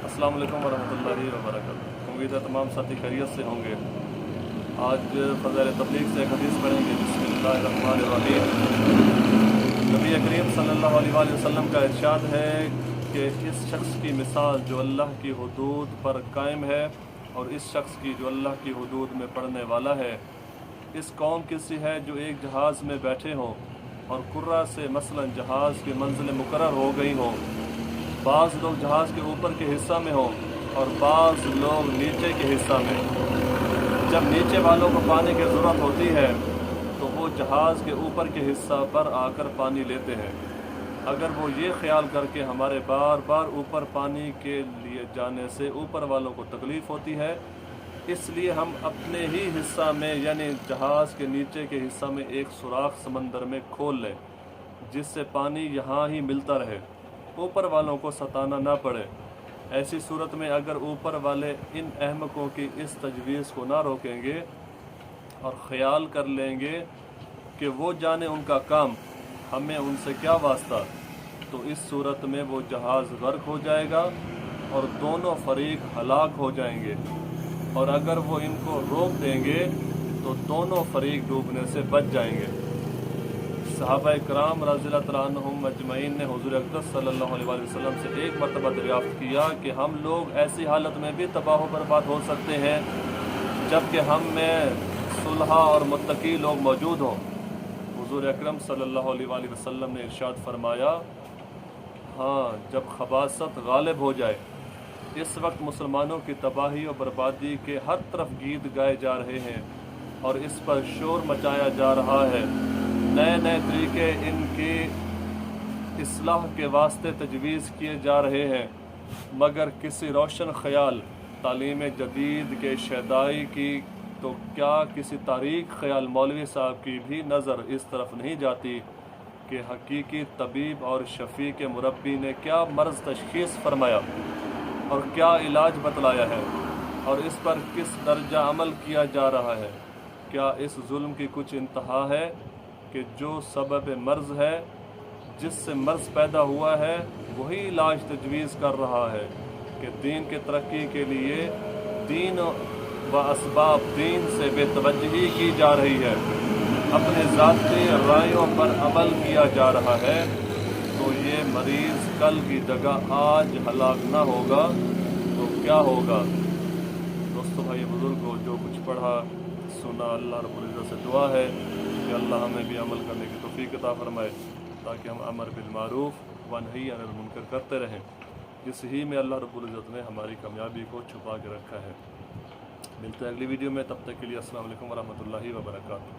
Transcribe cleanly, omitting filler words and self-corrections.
अस्सलाम वालेकुम वरहमतुल्लाहि वबरकातुहू। उम्मीद है तमाम साथी खैरियत से होंगे। आज फ़ज़ाइल तबलीग से एक हदीस पढ़ेंगे। बिस्मिल्लाहिर्रहमानिर्रहीम। नबी करीम सल्लल्लाहु अलैहि वसल्लम का इरशाद है कि इस शख्स की मिसाल जो अल्लाह की हुदूद पर कायम है और इस शख्स की जो अल्लाह की हुदूद में पढ़ने वाला है, इस कौम की सी है जो एक जहाज़ में बैठे हों और कुर्रा से मसलन जहाज़ की मंजिल मुकर्रर हो गई हों। बाज़ लोग जहाज़ के ऊपर के हिस्सा में हों और बाज़ लोग नीचे के हिस्सा में। जब नीचे वालों को पानी की ज़रूरत होती है तो वो जहाज़ के ऊपर के हिस्सा पर आकर पानी लेते हैं। अगर वो ये ख्याल करके हमारे बार बार ऊपर पानी के लिए जाने से ऊपर वालों को तकलीफ़ होती है, इसलिए हम अपने ही हिस्सा में यानी जहाज़ के नीचे के हिस्सा में एक सुराख समंदर में खोल लें, जिससे पानी यहाँ ही मिलता रहे, ऊपर वालों को सताना ना पड़े। ऐसी सूरत में अगर ऊपर वाले इन अहमकों की इस तजवीज़ को ना रोकेंगे और ख़याल कर लेंगे कि वो जाने उनका काम, हमें उनसे क्या वास्ता, तो इस सूरत में वो जहाज़ गर्क हो जाएगा और दोनों फरीक हलाक हो जाएंगे। और अगर वो इनको रोक देंगे तो दोनों फरीक डूबने से बच जाएंगे। सहाबा कराम रज़ियल्लाहु तआला अन्हुम अजमईन ने हुज़ूर अक़दस सल्लल्लाहु अलैहि वसल्लम से एक मरतबा दरियाफ़्त किया कि हम लोग ऐसी हालत में भी तबाह व बर्बाद हो सकते हैं जबकि हम में सुलहा और मुत्तकी लोग मौजूद हों। हुज़ूर अकरम सल्लल्लाहु अलैहि वसल्लम ने इरशाद फरमाया, हाँ, जब खबासत गालिब हो जाए, इस वक्त मुसलमानों की तबाही और बर्बादी के हर तरफ गीत गाए जा रहे हैं और इस पर शोर मचाया जा रहा है। नए नए तरीके इनकी इस्लाह के वास्ते तजवीज़ किए जा रहे हैं, मगर किसी रोशन ख्याल तालीम जदीद के शैदाई की तो क्या किसी तारीख ख्याल मौलवी साहब की भी नज़र इस तरफ नहीं जाती कि हकीकी तबीब और शफ़ी के मुरब्बी ने क्या मर्ज़ तशख़ीस फरमाया और क्या इलाज बतलाया है और इस पर किस दर्जा अमल किया जा रहा है। क्या इस जुल्म की कुछ इंतहा है कि जो सबब मर्ज़ है, जिससे मर्ज़ पैदा हुआ है, वही इलाज तजवीज़ कर रहा है कि दीन के तरक्की के लिए दीन व असबाब दीन से बेतवज्जही की जा रही है, अपने ज़ाती रायों पर अमल किया जा रहा है, तो ये मरीज़ कल की जगह आज हलाक ना होगा तो क्या होगा। दोस्तों, भाई बुज़ुर्गों, जो कुछ पढ़ा सुना, अल्लाह रब्बुल इज़्ज़त से दुआ है कि अल्लाह हमें भी अमल करने की तौफ़ीक़ अता फ़रमाए ताकि हम अमर बिल मारूफ़ व नही अनिल मुनकर करते रहें। इस ही में अल्लाह रब्बुल इज़्ज़त ने हमारी कामयाबी को छुपा के रखा है। मिलते हैं अगली वीडियो में, तब तक के लिए अस्सलाम वालेकुम वरहमतुल्लाहि वबरकातुहू।